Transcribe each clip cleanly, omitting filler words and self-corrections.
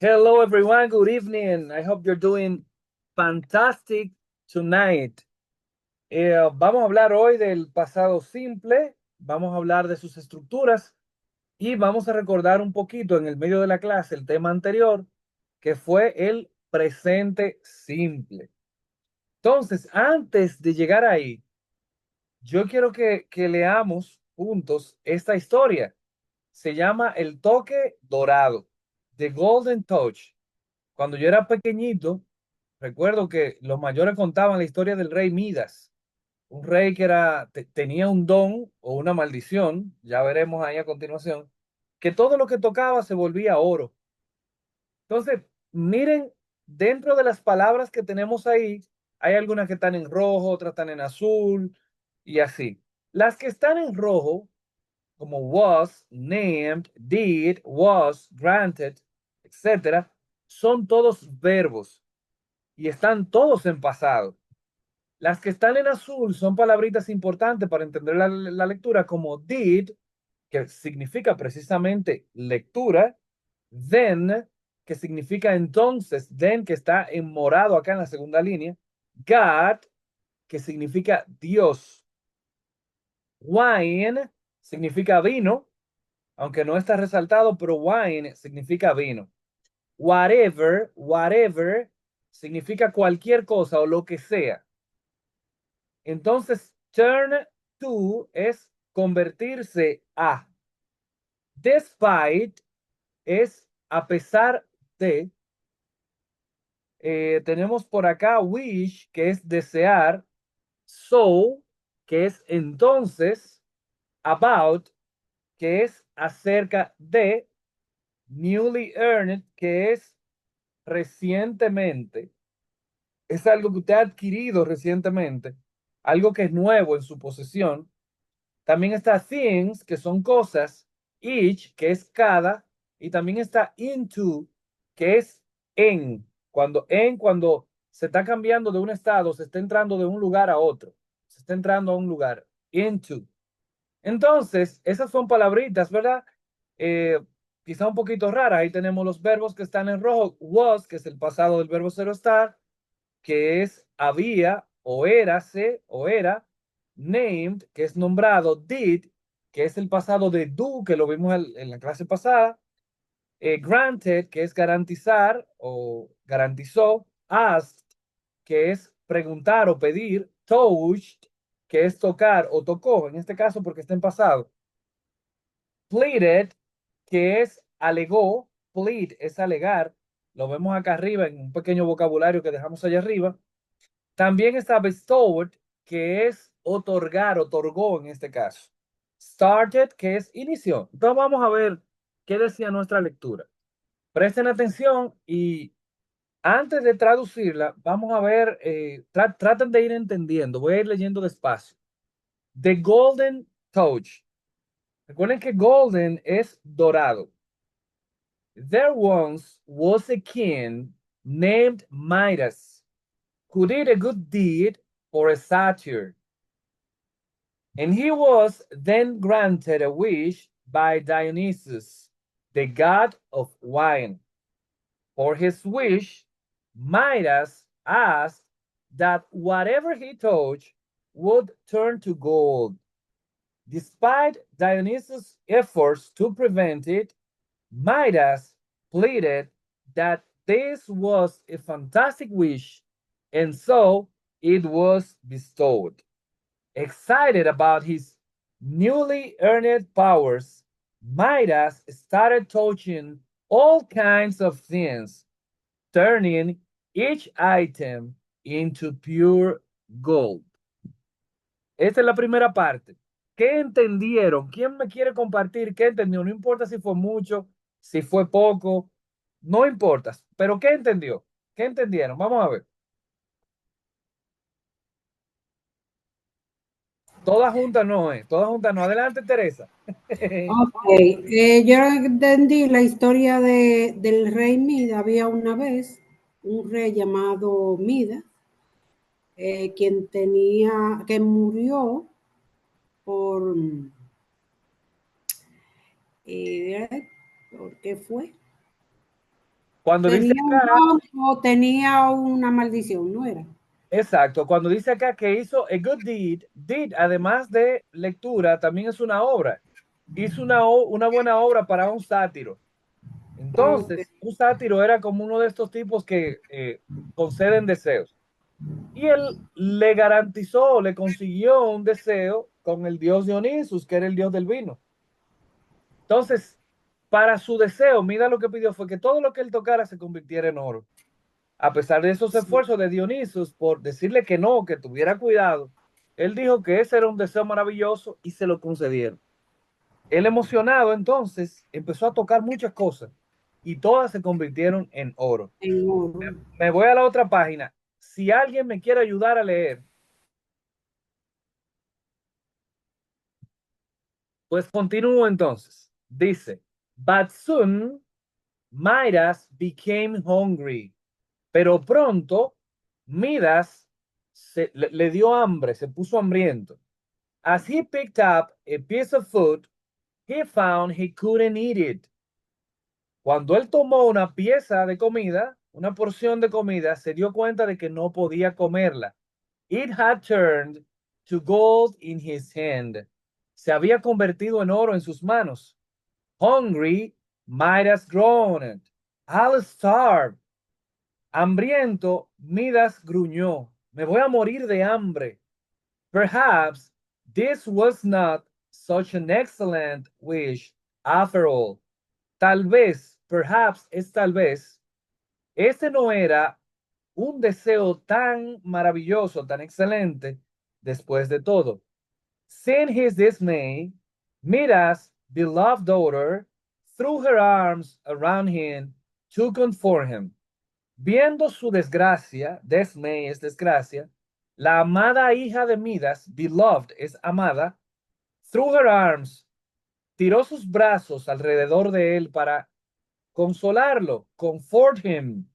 Hello, everyone. Good evening. I hope you're doing fantastic tonight. Vamos a hablar hoy del pasado simple, vamos a hablar de sus estructuras y vamos a recordar un poquito en el medio de la clase el tema anterior, que fue el presente simple. Entonces, antes de llegar ahí, yo quiero que leamos juntos esta historia. Se llama El Toque Dorado, The Golden Touch. Cuando yo era pequeñito, recuerdo que los mayores contaban la historia del rey Midas, un rey que tenía un don o una maldición, ya veremos ahí a continuación, que todo lo que tocaba se volvía oro. Entonces, miren, dentro de las palabras que tenemos ahí, hay algunas que están en rojo, otras están en azul y así. Las que están en rojo, como was, named, did, was, granted, etcétera, son todos verbos y están todos en pasado. Las que están en azul son palabritas importantes para entender la lectura, como did, que significa precisamente lectura, then, que significa entonces, then, que está en morado acá en la segunda línea, God, que significa Dios, wine, significa vino, aunque no está resaltado, pero wine significa vino. Whatever significa cualquier cosa o lo que sea. Entonces, turn to es convertirse a. Despite es a pesar de. Tenemos por acá wish, que es desear. So, que es entonces. About, que es acerca de. Newly earned, que es recientemente. Es algo que usted ha adquirido recientemente. Algo que es nuevo en su posesión. También está things, que son cosas, each, que es cada, y también está into, que es cuando se está cambiando de un estado, se está entrando de un lugar a otro, se está entrando a un lugar, into. Entonces, esas son palabritas, ¿verdad? Eh, Quizá un poquito raras. Ahí tenemos los verbos que están en rojo, was, que es el pasado del verbo ser o estar, que es había o érase o era, named, que es nombrado, did, que es el pasado de do, que lo vimos en la clase pasada, granted, que es garantizar o garantizó, asked, que es preguntar o pedir, touched, que es tocar o tocó, en este caso porque está en pasado, pleaded, que es alegó, plead es alegar, lo vemos acá arriba en un pequeño vocabulario que dejamos allá arriba. También está bestowed, que es otorgar, otorgó en este caso. Started, que es inició. Entonces vamos a ver qué decía nuestra lectura. Presten atención y antes de traducirla, vamos a ver, traten de ir entendiendo. Voy a ir leyendo despacio. The Golden Touch. Recuerden que golden es dorado. There once was a king named Midas who did a good deed for a satyr. And he was then granted a wish by Dionysus, the god of wine. For his wish, Midas asked that whatever he touched would turn to gold. Despite Dionysus' efforts to prevent it, Midas pleaded that this was a fantastic wish, and so it was bestowed. Excited about his newly earned powers, Midas started touching all kinds of things, turning each item into pure gold. Esta es la primera parte. ¿Qué entendieron? ¿Quién me quiere compartir qué entendió? No importa si fue mucho, si fue poco, no importa. Pero ¿qué entendió? ¿Qué entendieron? Vamos a ver. Todas juntas no es, todas juntas no. Adelante, Teresa. Ok, yo entendí la historia del rey Mida. Había una vez un rey llamado Mida, quien que murió por, ¿por qué fue? Cuando dice Tenía un acá, don o tenía una maldición, ¿no era? exacto, cuando dice acá que hizo a good deed, deed, además de lectura, también es una obra. Hizo una buena obra para un sátiro. Ah, ok. Entonces, un sátiro era como uno de estos tipos que conceden deseos. Y él le garantizó, le consiguió un deseo con el dios Dionisus, que era el dios del vino. Entonces, para su deseo, mira lo que pidió fue que todo lo que él tocara se convirtiera en oro. A pesar de esos Sí, esfuerzos de Dionisos por decirle que no, que tuviera cuidado, él dijo que ese era un deseo maravilloso y se lo concedieron. Él emocionado entonces empezó a tocar muchas cosas y todas se convirtieron en oro. en oro. Me voy a la otra página. Si alguien me quiere ayudar a leer, pues continúo entonces. Dice, but soon Midas became hungry, pero pronto Midas le dio hambre, se puso hambriento. As he picked up a piece of food, he found he couldn't eat it. Cuando él tomó una pieza de comida, una porción de comida, se dio cuenta de que no podía comerla. It had turned to gold in his hand. Se había convertido en oro en sus manos. Hungry, Midas groaned. I'll starve. Hambriento, Midas gruñó. Me voy a morir de hambre. Perhaps this was not such an excellent wish after all. Tal vez, perhaps es tal vez, ese no era un deseo tan maravilloso, tan excelente, después de todo. Seeing his dismay, Mira's beloved daughter threw her arms around him to comfort him. Viendo su desgracia, dismay es desgracia, la amada hija de Midas, beloved es amada, threw her arms, tiró sus brazos alrededor de él para consolarlo, comfort him,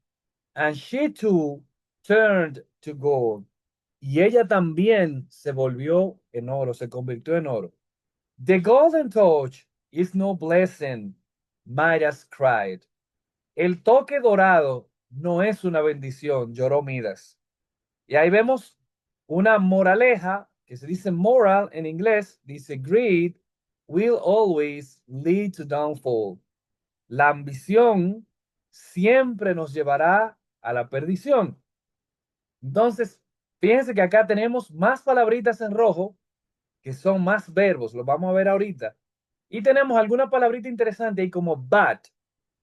and she too turned to gold. Y ella también se volvió en oro, se convirtió en oro. The golden touch is no blessing, Midas cried. El toque dorado no es una bendición, lloró Midas. Y ahí vemos una moraleja que se dice moral en inglés, dice greed will always lead to downfall. La ambición siempre nos llevará a la perdición. Entonces, fíjense que acá tenemos más palabritas en rojo que son más verbos, lo vamos a ver ahorita. Y tenemos alguna palabrita interesante ahí como but.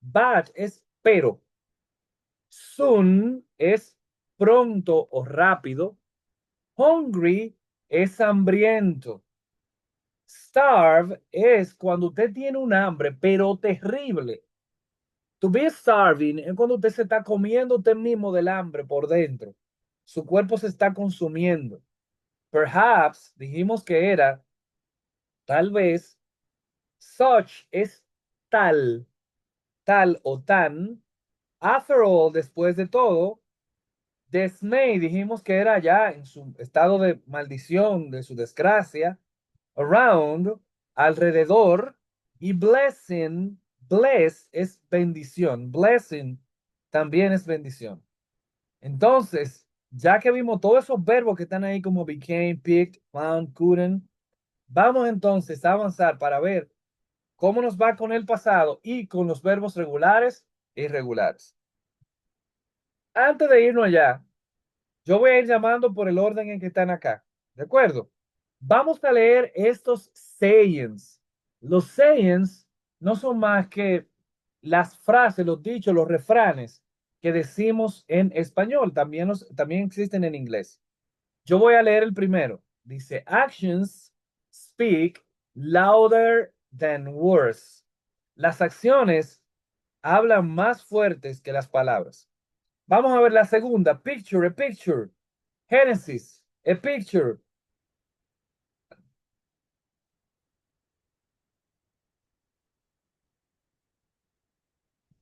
But es pero. Soon es pronto o rápido. Hungry es hambriento. Starve es cuando usted tiene un hambre, pero terrible. To be starving es cuando usted se está comiendo usted mismo del hambre por dentro. Su cuerpo se está consumiendo. Perhaps, dijimos que era, tal vez, such es tal, tal o tan. After all, después de todo, dismay, dijimos que era ya en su estado de maldición, de su desgracia. Around, alrededor. Y blessing, bless es bendición. Blessing también es bendición. Entonces, ya que vimos todos esos verbos que están ahí como became, picked, found, couldn't, vamos entonces a avanzar para ver cómo nos va con el pasado y con los verbos regulares e irregulares. Antes de irnos allá, yo voy a ir llamando por el orden en que están acá. ¿De acuerdo? Vamos a leer estos sayings. Los sayings no son más que las frases, los dichos, los refranes que decimos en español. También existen en inglés. Yo voy a leer el primero. Dice, actions speak louder than words. Las acciones hablan más fuertes que las palabras. Vamos a ver la segunda. Picture, a picture. Genesis, a picture.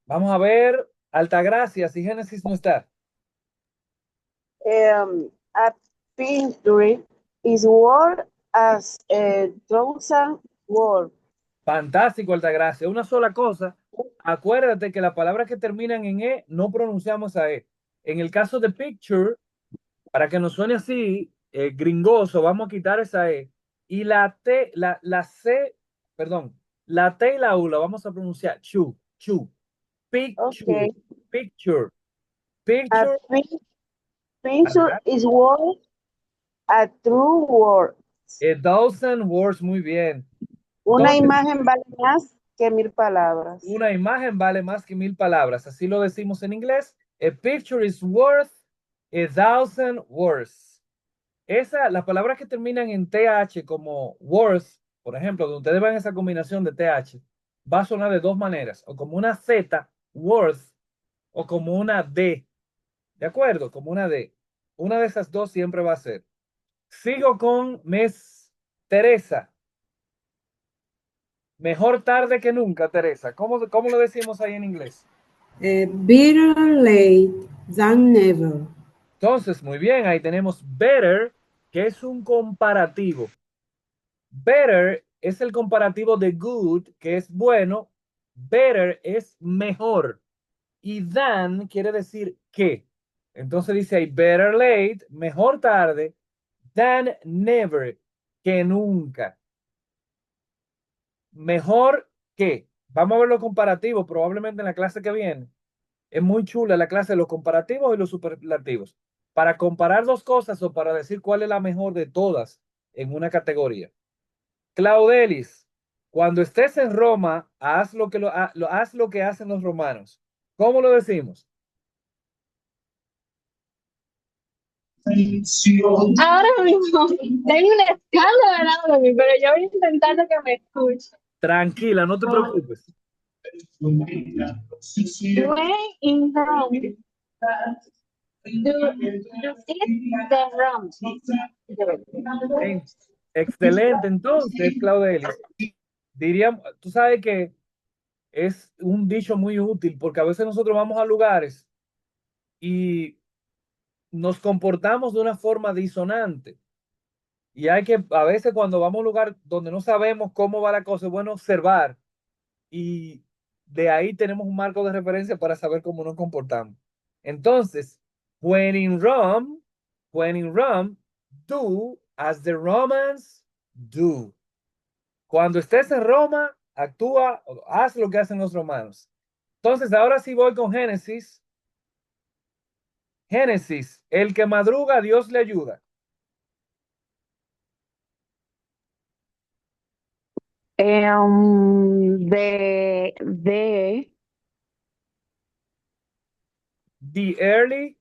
Vamos a ver Altagracia, si Génesis no está. A picture is word as a thousand word. Fantástico, Altagracia. Una sola cosa Acuérdate que las palabras que terminan en E no pronunciamos a E. En el caso de picture, para que nos suene así, gringoso, vamos a quitar esa E. Y la T, la C, perdón, la T y la U la vamos a pronunciar chu, chu. Picture, Okay. picture, A picture. picture Ajá. is worth a true word. A dozen words, muy bien. Una Entonces, imagen vale más que 1000 palabras. una imagen vale más que 1000 palabras. Así lo decimos en inglés. A picture is worth a thousand words. Las palabras que terminan en TH como worth, por ejemplo, donde ustedes ven esa combinación de TH, va a sonar de dos maneras, o como una Z, worth, o como una D, ¿de acuerdo? Como una D. Una de esas dos siempre va a ser. Sigo con Miss Teresa. Mejor tarde que nunca, Teresa. ¿Cómo lo decimos ahí en inglés? Better late than never. Entonces, muy bien, ahí tenemos better, que es un comparativo. Better es el comparativo de good, que es bueno. Better es mejor. Y than quiere decir que. Entonces dice ahí, better late, mejor tarde, than never, que nunca. Mejor que. Vamos a ver los comparativos probablemente en la clase que viene. Es muy chula la clase de los comparativos y los superlativos. Para comparar dos cosas o para decir cuál es la mejor de todas en una categoría. Claudelis, cuando estés en Roma, haz lo que hacen los romanos. ¿Cómo lo decimos? Ahora mismo tengo un escándalo al lado de mí, pero yo voy a intentar que me escuche. Tranquila, no te preocupes. When in Rome, do eat the rum. Bien, excelente. Entonces, Claudelis, diríamos, tú sabes que es un dicho muy útil porque a veces nosotros vamos a lugares y nos comportamos de una forma disonante. Y hay que, a veces cuando vamos a un lugar donde no sabemos cómo va la cosa, es bueno observar y de ahí tenemos un marco de referencia para saber cómo nos comportamos. Entonces, when in Rome, do as the Romans do. Cuando estés en Roma, actúa, haz lo que hacen los romanos. Entonces, ahora sí voy con Génesis. Génesis, el que madruga, Dios le ayuda. The The early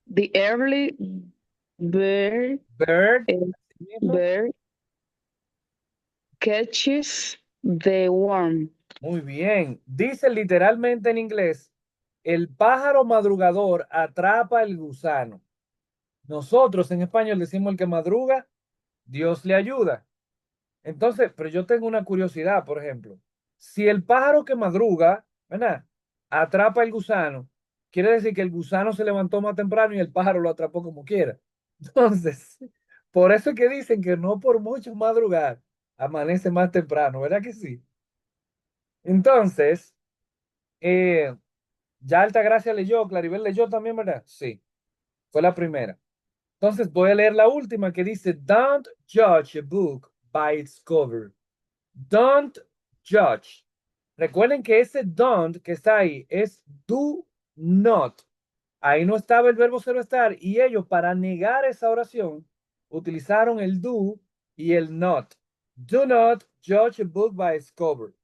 the early bird, bird. bird catches the worm. Muy bien. Dice literalmente en inglés, el pájaro madrugador atrapa el gusano. Nosotros en español decimos el que madruga, Dios le ayuda. Entonces, pero yo tengo una curiosidad, por ejemplo. Si el pájaro que madruga, ¿verdad? Atrapa el gusano, quiere decir que el gusano se levantó más temprano y el pájaro lo atrapó como quiera. Entonces, por eso es que dicen que no por mucho madrugar, amanece más temprano, ¿verdad que sí? Entonces, eh, ya Altagracia leyó, Claribel leyó también, ¿verdad? Sí, fue la primera. Entonces voy a leer la última que dice, Don't judge a book by its cover. Don't judge. Recuerden que ese don't que está ahí es do not. Ahí no estaba el verbo ser o estar y ellos para negar esa oración utilizaron el do y el not. Do not judge a book by its cover.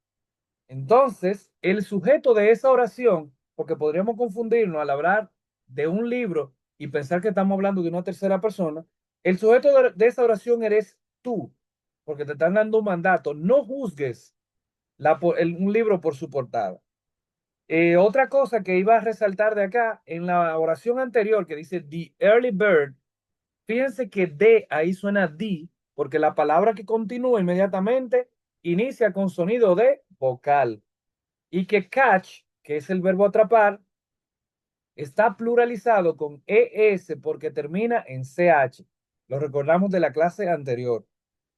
Entonces, el sujeto de esa oración, porque podríamos confundirnos al hablar de un libro y pensar que estamos hablando de una tercera persona, el sujeto de esa oración eres tú, porque te están dando un mandato. No juzgues un libro por su portada. Otra cosa que iba a resaltar de acá, en la oración anterior que dice The Early Bird, fíjense que D ahí suena D, porque la palabra que continúa inmediatamente inicia con sonido de vocal. Y que catch, que es el verbo atrapar, está pluralizado con ES porque termina en CH. Lo recordamos de la clase anterior,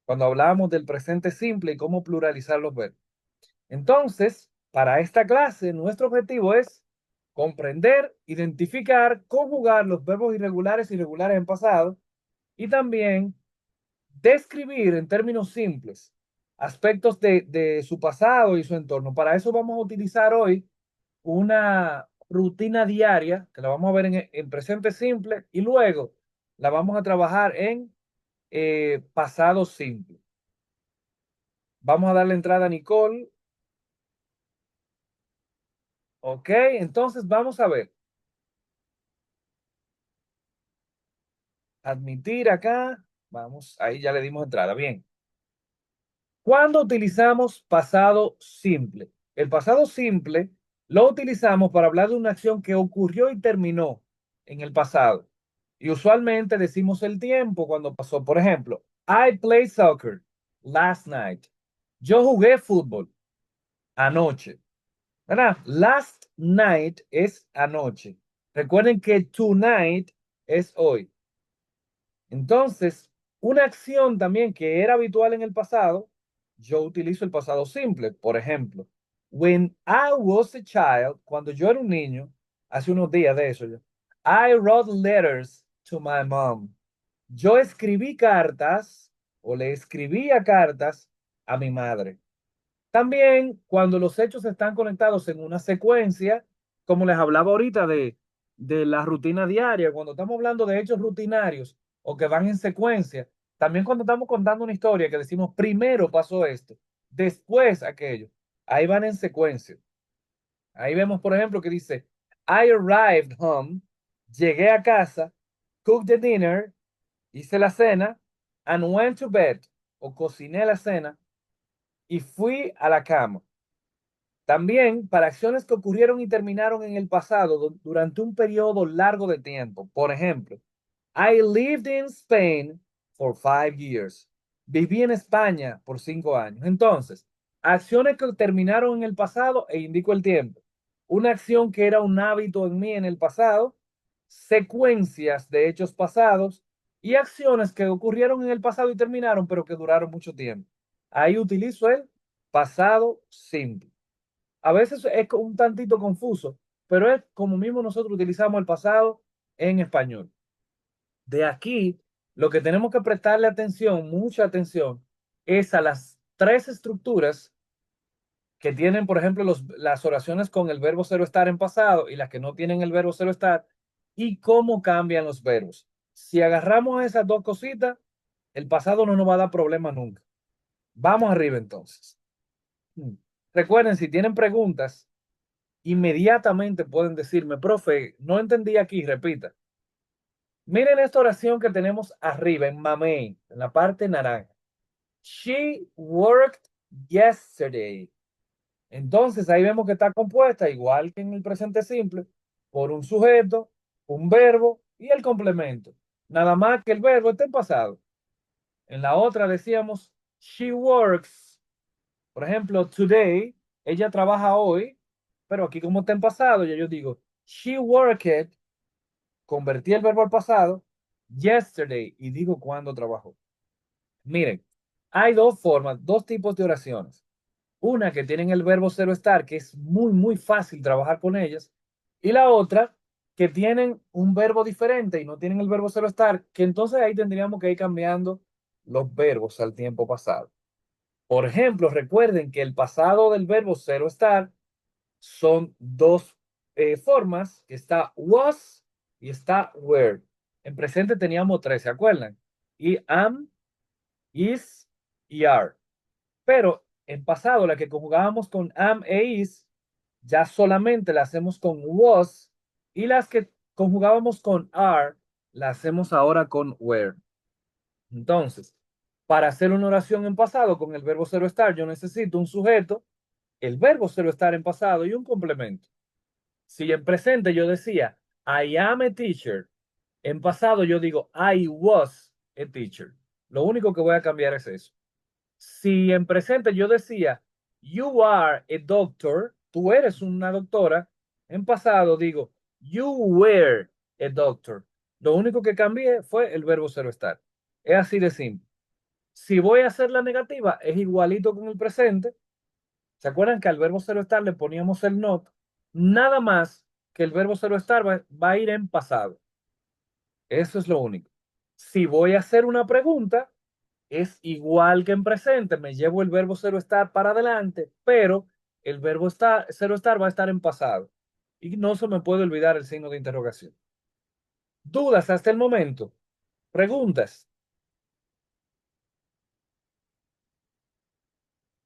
cuando hablábamos del presente simple y cómo pluralizar los verbos. Entonces, Para esta clase, nuestro objetivo es comprender, identificar, conjugar los verbos irregulares y regulares en pasado y también describir en términos simples aspectos de su pasado y su entorno. Para eso vamos a utilizar hoy una rutina diaria que la vamos a ver en presente simple y luego la vamos a trabajar en pasado simple. Vamos a darle entrada a Nicole. Ok, entonces vamos a ver. Admitir acá. Vamos, ahí ya le dimos entrada. Bien. ¿Cuándo utilizamos pasado simple? El pasado simple lo utilizamos para hablar de una acción que ocurrió y terminó en el pasado. Y usualmente decimos el tiempo cuando pasó. Por ejemplo, I played soccer last night. Yo jugué fútbol anoche. ¿Verdad? Last night es anoche. Recuerden que tonight es hoy. Entonces, una acción también que era habitual en el pasado, yo utilizo el pasado simple. Por ejemplo, when I was a child, cuando yo era un niño, hace unos días de eso, I wrote letters to my mom. Yo escribí cartas o le escribía cartas a mi madre. También cuando los hechos están conectados en una secuencia, como les hablaba ahorita de la rutina diaria, cuando estamos hablando de hechos rutinarios o que van en secuencia, también cuando estamos contando una historia que decimos primero pasó esto, después aquello, ahí van en secuencia. Ahí vemos, por ejemplo, que dice, I arrived home, llegué a casa, cooked the dinner, hice la cena, and went to bed, o cociné la cena, y fui a la cama. También para acciones que ocurrieron y terminaron en el pasado durante un periodo largo de tiempo. Por ejemplo, I lived in Spain for 5 years. Viví en España por 5 años. Entonces, acciones que terminaron en el pasado e indico el tiempo. Una acción que era un hábito en mí en el pasado, secuencias de hechos pasados y acciones que ocurrieron en el pasado y terminaron, pero que duraron mucho tiempo. Ahí utilizo el pasado simple. A veces es un tantito confuso, pero es como mismo nosotros utilizamos el pasado en español. De aquí, lo que tenemos que prestarle atención, mucha atención, es a las tres estructuras que tienen, por ejemplo, las oraciones con el verbo ser o estar en pasado y las que no tienen el verbo ser o estar, y cómo cambian los verbos. Si agarramos esas dos cositas, el pasado no nos va a dar problema nunca. Vamos arriba entonces. Recuerden, si tienen preguntas, inmediatamente pueden decirme, profe, no entendí aquí, repita. Miren esta oración que tenemos arriba en mamey, en la parte naranja. She worked yesterday. Entonces ahí vemos que está compuesta, igual que en el presente simple, por un sujeto, un verbo y el complemento. Nada más que el verbo está en pasado. En la otra decíamos, she works. Por ejemplo, today, ella trabaja hoy, pero aquí como está en pasado, ya yo digo, she worked, convertí el verbo al pasado, yesterday, y digo cuándo trabajó. Miren, hay dos formas, dos tipos de oraciones. Una que tienen el verbo ser o estar, que es muy, muy fácil trabajar con ellas. Y la otra que tienen un verbo diferente y no tienen el verbo ser o estar, que entonces ahí tendríamos que ir cambiando los verbos al tiempo pasado. Por ejemplo, recuerden que el pasado del verbo ser o estar son dos formas, que está was y está were. En presente teníamos tres, ¿se acuerdan? Y am, is y are. Pero en pasado, la que conjugábamos con am e is, ya solamente la hacemos con was, y las que conjugábamos con are, la hacemos ahora con were. Entonces, para hacer una oración en pasado con el verbo ser o estar, yo necesito un sujeto, el verbo ser o estar en pasado y un complemento. Si en presente yo decía, I am a teacher, en pasado yo digo, I was a teacher. Lo único que voy a cambiar es eso. Si en presente yo decía, you are a doctor, tú eres una doctora, en pasado digo, you were a doctor. Lo único que cambié fue el verbo ser o estar. Es así de simple. Si voy a hacer la negativa, es igualito con el presente. ¿Se acuerdan que al verbo ser o estar le poníamos el not? Nada más que el verbo ser o estar va a ir en pasado. Eso es lo único. Si voy a hacer una pregunta, es igual que en presente. Me llevo el verbo ser o estar para adelante, pero el verbo ser o estar va a estar en pasado. Y no se me puede olvidar el signo de interrogación. ¿Dudas hasta el momento? ¿Preguntas?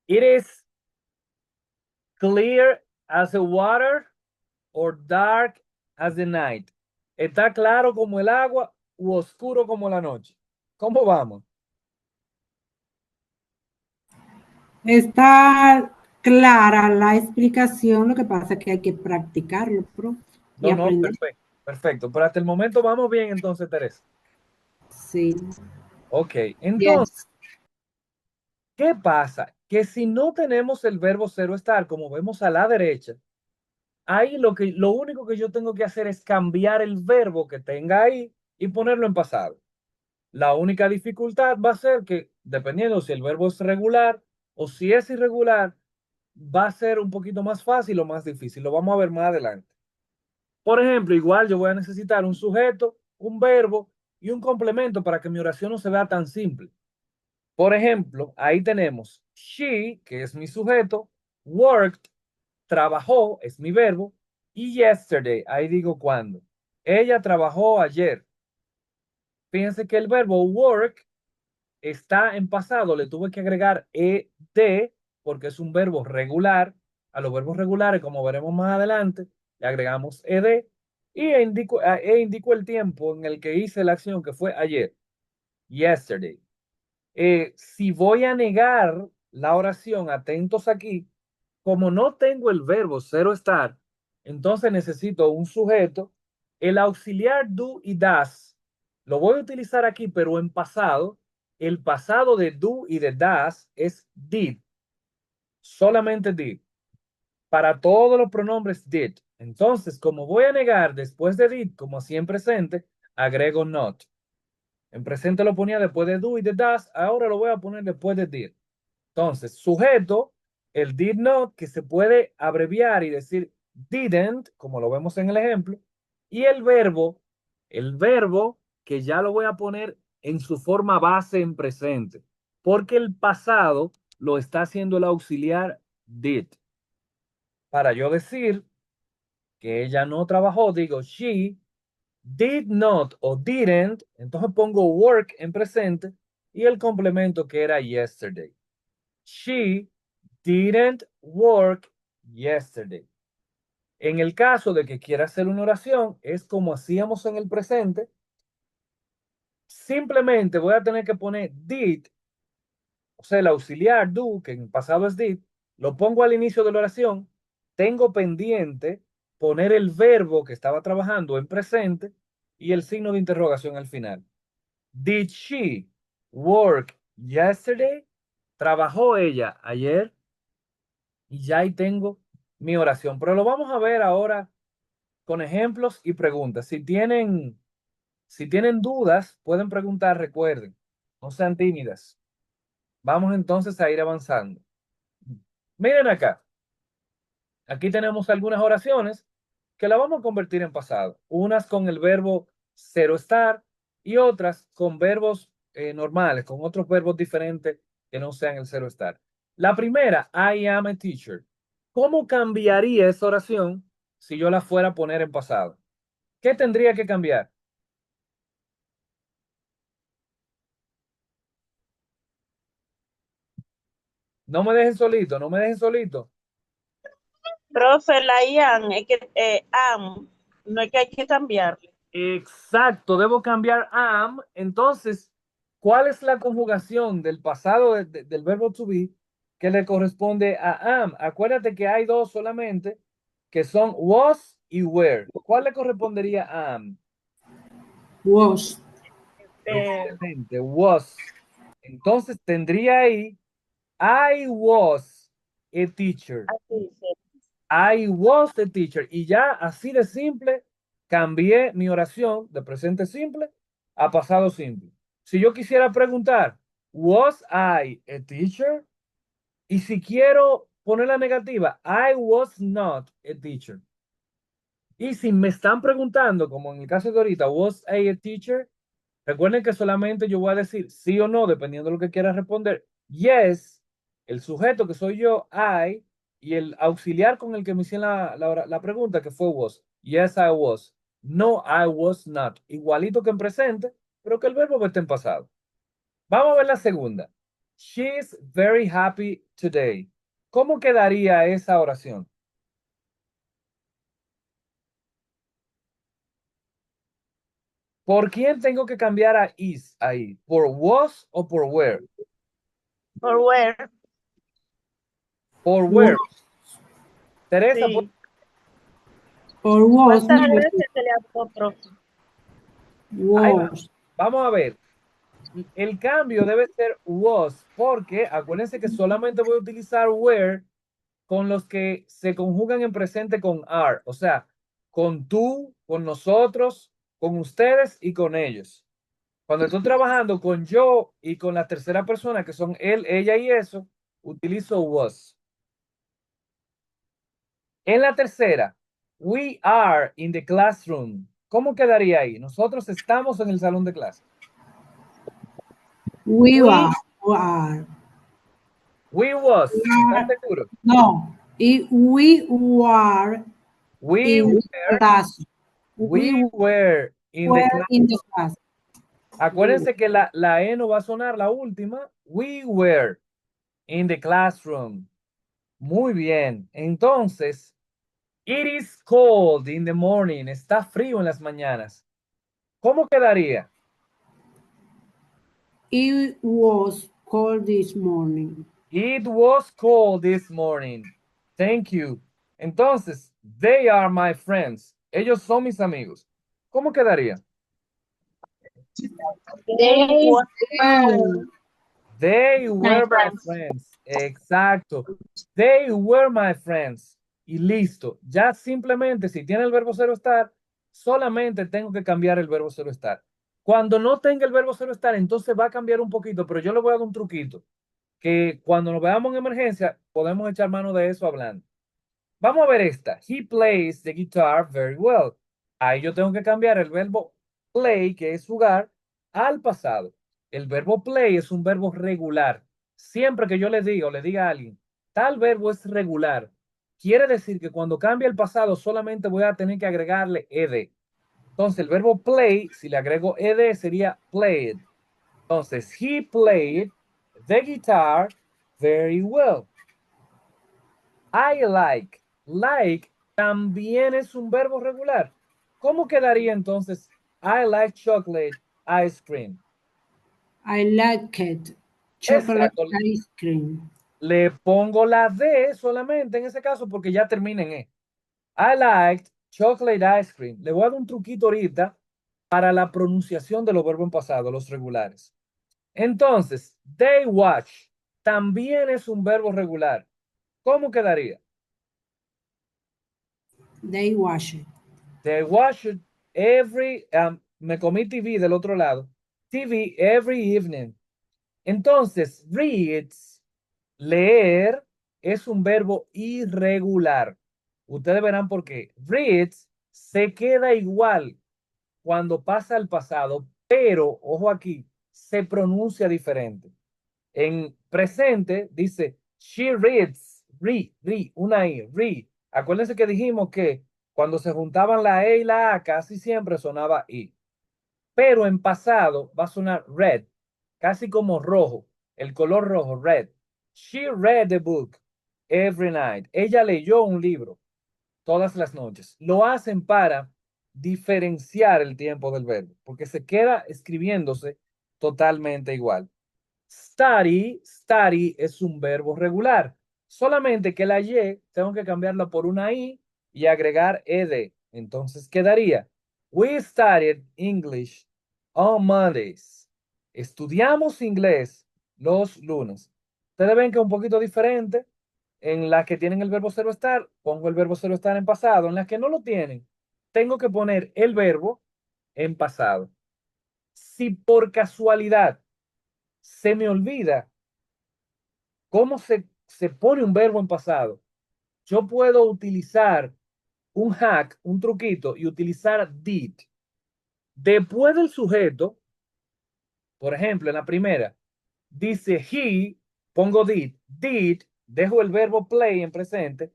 It is clear as the water or dark as the night. ¿Está claro como el agua u oscuro como la noche? ¿Cómo vamos? Está clara la explicación, lo que pasa es que hay que practicarlo, profe, y No, no, aprender. perfecto, perfecto. Pero hasta el momento vamos bien entonces, Teresa. Sí. Ok, entonces, Yes. ¿qué pasa? Que si no tenemos el verbo ser o estar, como vemos a la derecha, ahí lo único que yo tengo que hacer es cambiar el verbo que tenga ahí y ponerlo en pasado. La única dificultad va a ser que, dependiendo si el verbo es regular o si es irregular, va a ser un poquito más fácil o más difícil. Lo vamos a ver más adelante. Por ejemplo, igual yo voy a necesitar un sujeto, un verbo y un complemento para que mi oración no se vea tan simple. Por ejemplo, ahí tenemos she, que es mi sujeto, worked, trabajó, es mi verbo, y yesterday, ahí digo cuándo. Ella trabajó ayer. Fíjense que el verbo work está en pasado, le tuve que agregar ed porque es un verbo regular. A los verbos regulares, como veremos más adelante, le agregamos ed e indico el tiempo en el que hice la acción, que fue ayer, yesterday. Si voy a negar la oración, atentos aquí, como no tengo el verbo ser o estar, entonces necesito un sujeto. El auxiliar do y das lo voy a utilizar aquí, pero en pasado. El pasado de do y de das es did, solamente did. Para todos los pronombres did. Entonces, como voy a negar después de did, como así en presente, agrego not. En presente lo ponía después de do y de das, ahora lo voy a poner después de did. Entonces, sujeto, el did not, que se puede abreviar y decir didn't, como lo vemos en el ejemplo, y el verbo que ya lo voy a poner en su forma base en presente, porque el pasado lo está haciendo el auxiliar did. Para yo decir que ella no trabajó, digo she did not o didn't, entonces pongo work en presente y el complemento que era yesterday. She didn't work yesterday. En el caso de que quiera hacer una oración, es como hacíamos en el presente. Simplemente voy a tener que poner did, o sea, el auxiliar do, que en pasado es did, lo pongo al inicio de la oración. Tengo pendiente poner el verbo que estaba trabajando en presente y el signo de interrogación al final. Did she work yesterday? ¿Trabajó ella ayer? Y ya ahí tengo mi oración. Pero lo vamos a ver ahora con ejemplos y preguntas. Si tienen dudas, pueden preguntar, recuerden, no sean tímidas. Vamos entonces a ir avanzando. Miren acá. Aquí tenemos algunas oraciones que la vamos a convertir en pasado. Unas con el verbo ser o estar y otras con verbos normales, con otros verbos diferentes que no sean el ser o estar. La primera, I am a teacher. ¿Cómo cambiaría esa oración si yo la fuera a poner en pasado? ¿Qué tendría que cambiar? No me dejen solito, no me dejen solito. Profe, la IAN, es que AM, no es que hay que cambiarle. Exacto, debo cambiar am. Entonces, ¿cuál es la conjugación del pasado del verbo to be que le corresponde a am? Acuérdate que hay dos solamente, que son was y were. ¿Cuál le correspondería a am? Was. Excelente, was. Entonces tendría ahí, I was a teacher. Así dice. I was the teacher. Y ya así de simple, cambié mi oración de presente simple a pasado simple. Si yo quisiera preguntar, ¿was I a teacher? Y si quiero poner la negativa. I was not a teacher. Y si me están preguntando, como en el caso de ahorita, was I a teacher? Recuerden que solamente yo voy a decir sí o no, dependiendo de lo que quiera responder. Yes, el sujeto que soy yo, I, y el auxiliar con el que me hicieron la pregunta, que fue was. Yes, I was. No, I was not. Igualito que en presente, pero que el verbo esté en pasado. Vamos a ver la segunda. She's very happy today. ¿Cómo quedaría esa oración? ¿Por quién tengo que cambiar a is ahí? ¿Por was o por were? Por where. Por where. Teresa, Sí. Or was, ¿Cuántas no, veces se le aplicó, profe? ahí va. was. Vamos a ver. El cambio debe ser was, porque acuérdense que solamente voy a utilizar were con los que se conjugan en presente con are, o sea, con tú, con nosotros, con ustedes y con ellos. Cuando estoy trabajando con yo y con la tercera persona, que son él, ella y eso, utilizo was. En la tercera, we are in the classroom. ¿Cómo quedaría ahí? Nosotros estamos en el salón de clase. We We- are. We was. ¿Estás seguro? No. We were We in the were, class. we were in the were class. in the class. Acuérdense que la E no va a sonar la última. We were in the classroom. Muy bien. Entonces, it is cold in the morning. Está frío en las mañanas. ¿Cómo quedaría? It was cold this morning. It was cold this morning. Thank you. Entonces, they are my friends. Ellos son mis amigos. ¿Cómo quedaría? They were They were my friends. friends. Exacto. They were my friends. Y listo. Ya simplemente, si tiene el verbo cero estar, solamente tengo que cambiar el verbo cero estar. Cuando no tenga el verbo cero estar, entonces va a cambiar un poquito, pero yo le voy a dar un truquito, que cuando nos veamos en emergencia, podemos echar mano de eso hablando. Vamos a ver esta. He plays the guitar very well. Ahí yo tengo que cambiar el verbo play, que es jugar, al pasado. El verbo play es un verbo regular. Siempre que yo le diga a alguien, tal verbo es regular, quiere decir que cuando cambie el pasado solamente voy a tener que agregarle ed. Entonces el verbo play, si le agrego ed, sería played. Entonces, he played the guitar very well. I like. Like también es un verbo regular. ¿Cómo quedaría entonces? I like chocolate ice cream. I like it. Chocolate Exacto. ice cream. Le pongo la D solamente en ese caso porque ya termina en E. I liked chocolate ice cream. Le voy a dar un truquito ahorita para la pronunciación de los verbos en pasado, los regulares. Entonces, they watch también es un verbo regular. ¿Cómo quedaría? They wash it. They watch it every, me comí TV del otro lado. TV every evening. Entonces, reads, leer, es un verbo irregular. Ustedes verán por qué. Reads se queda igual cuando pasa al pasado, pero, ojo aquí, se pronuncia diferente. En presente dice, she reads, una I, read. Acuérdense que dijimos que cuando se juntaban la E y la A, casi siempre sonaba I. Pero en pasado va a sonar red, casi como rojo, el color rojo, red. She read the book every night. Ella leyó un libro todas las noches. Lo hacen para diferenciar el tiempo del verbo, porque se queda escribiéndose totalmente igual. Study es un verbo regular. Solamente que la Y tengo que cambiarla por una I y agregar ed. Entonces quedaría, we studied English on Mondays. Estudiamos inglés los lunes. Ustedes ven que es un poquito diferente. En las que tienen el verbo cero estar, pongo el verbo cero estar en pasado. En las que no lo tienen, tengo que poner el verbo en pasado. Si por casualidad se me olvida cómo se se pone un verbo en pasado, yo puedo utilizar un hack, un truquito y utilizar did. Después del sujeto, por ejemplo, en la primera, dice he, pongo did, dejo el verbo play en presente.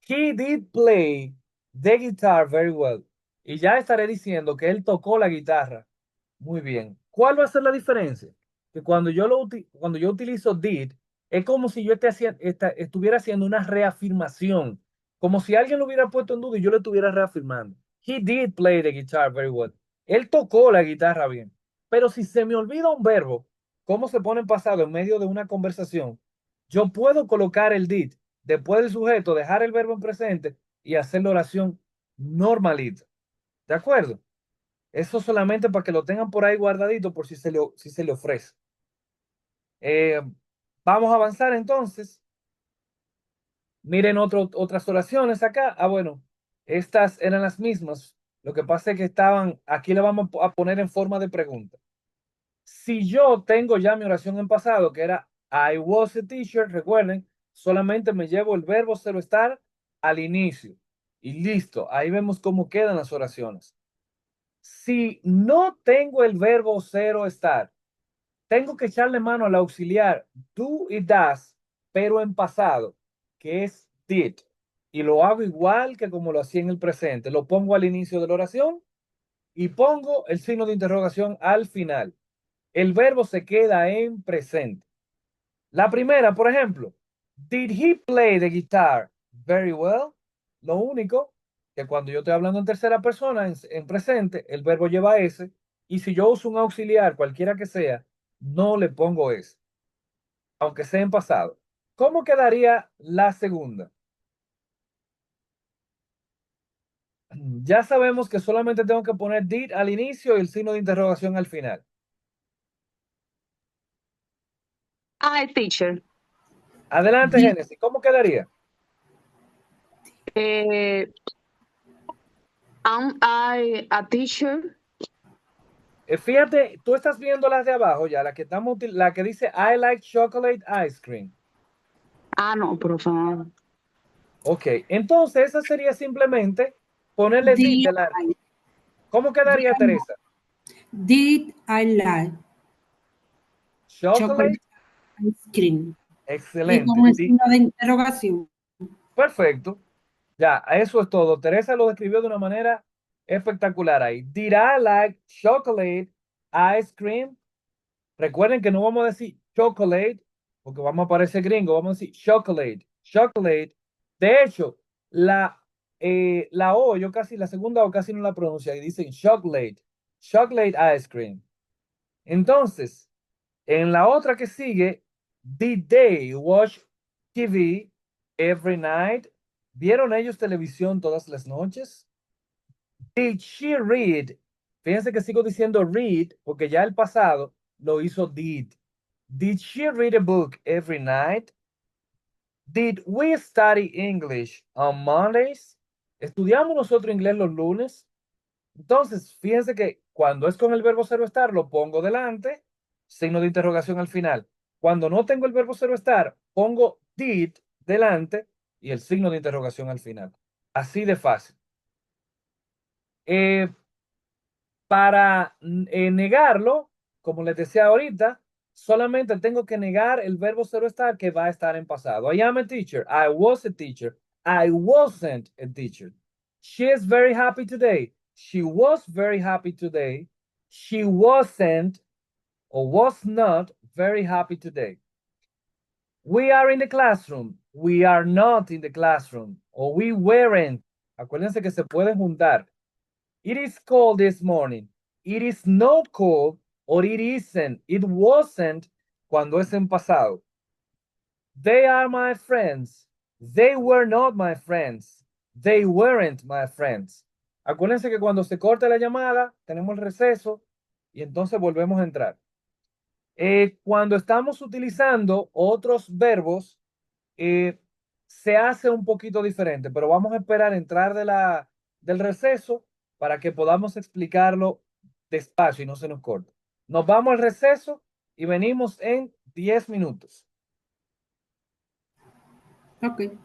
He did play the guitar very well. Y ya estaré diciendo que él tocó la guitarra muy bien. ¿Cuál va a ser la diferencia? Que cuando yo utilizo did, es como si yo estuviera haciendo una reafirmación, como si alguien lo hubiera puesto en duda y yo lo estuviera reafirmando. He did play the guitar very well. Él tocó la guitarra bien. Pero si se me olvida un verbo, ¿cómo se pone en pasado en medio de una conversación? Yo puedo colocar el did después del sujeto, dejar el verbo en presente y hacer la oración normalita. ¿De acuerdo? Eso solamente para que lo tengan por ahí guardadito por si se le ofrece. Vamos a avanzar entonces. Miren otras oraciones acá. Ah, bueno, estas eran las mismas. Lo que pasa es que aquí le vamos a poner en forma de pregunta. Si yo tengo ya mi oración en pasado, que era I was a teacher, recuerden, solamente me llevo el verbo cero estar al inicio. Y listo, ahí vemos cómo quedan las oraciones. Si no tengo el verbo cero estar, tengo que echarle mano al auxiliar do y does, pero en pasado, que es did. Y lo hago igual que como lo hacía en el presente. Lo pongo al inicio de la oración y pongo el signo de interrogación al final. El verbo se queda en presente. La primera, por ejemplo, did he play the guitar very well? Lo único que cuando yo estoy hablando en tercera persona, en presente, el verbo lleva S, y si yo uso un auxiliar, cualquiera que sea, no le pongo S, aunque sea en pasado. ¿Cómo quedaría la segunda? Ya sabemos que solamente tengo que poner did al inicio y el signo de interrogación al final. I, teacher. Adelante, Did. Génesis. ¿Cómo quedaría? Am I a teacher? Fíjate, tú estás viendo las de abajo ya, la que dice I like chocolate ice cream. Ah, no, por favor. Ok, entonces esa sería simplemente ponerle did Did delante. I, ¿Cómo quedaría, Teresa? did I like Chocolate, chocolate ice cream? Y excelente. como el signo de interrogación. Perfecto. Ya, eso es todo. Teresa lo describió de una manera espectacular ahí. Did I like chocolate ice cream? Recuerden que no vamos a decir chocolate, porque vamos a parecer gringo, vamos a decir chocolate, chocolate. De hecho, la O, la segunda O casi no la pronuncio, y dicen chocolate, chocolate ice cream. Entonces, en la otra que sigue, did they watch TV every night? ¿Vieron ellos televisión todas las noches? Did she read? Fíjense que sigo diciendo read, porque ya el pasado lo hizo did. Did she read a book every night? Did we study English on Mondays? ¿Estudiamos nosotros inglés los lunes? Entonces, fíjense que cuando es con el verbo cero estar, lo pongo delante, signo de interrogación al final. Cuando no tengo el verbo cero estar, pongo did delante y el signo de interrogación al final. Así de fácil. Para negarlo, como les decía ahorita, solamente tengo que negar el verbo cero estar que va a estar en pasado. I am a teacher. I was a teacher. I wasn't a teacher. She is very happy today. She was very happy today. She wasn't or was not very happy today. We are in the classroom. We are not in the classroom. Or we weren't. Acuérdense que se pueden juntar. It is cold this morning. It is not cold, or it isn't. It wasn't cuando es en pasado. They are my friends. They were not my friends. They weren't my friends. Acuérdense que cuando se corta la llamada, tenemos el receso y entonces volvemos a entrar. Cuando estamos utilizando otros verbos, se hace un poquito diferente, pero vamos a esperar entrar del receso para que podamos explicarlo despacio y no se nos corte. Nos vamos al receso y venimos en 10 minutos. Ok.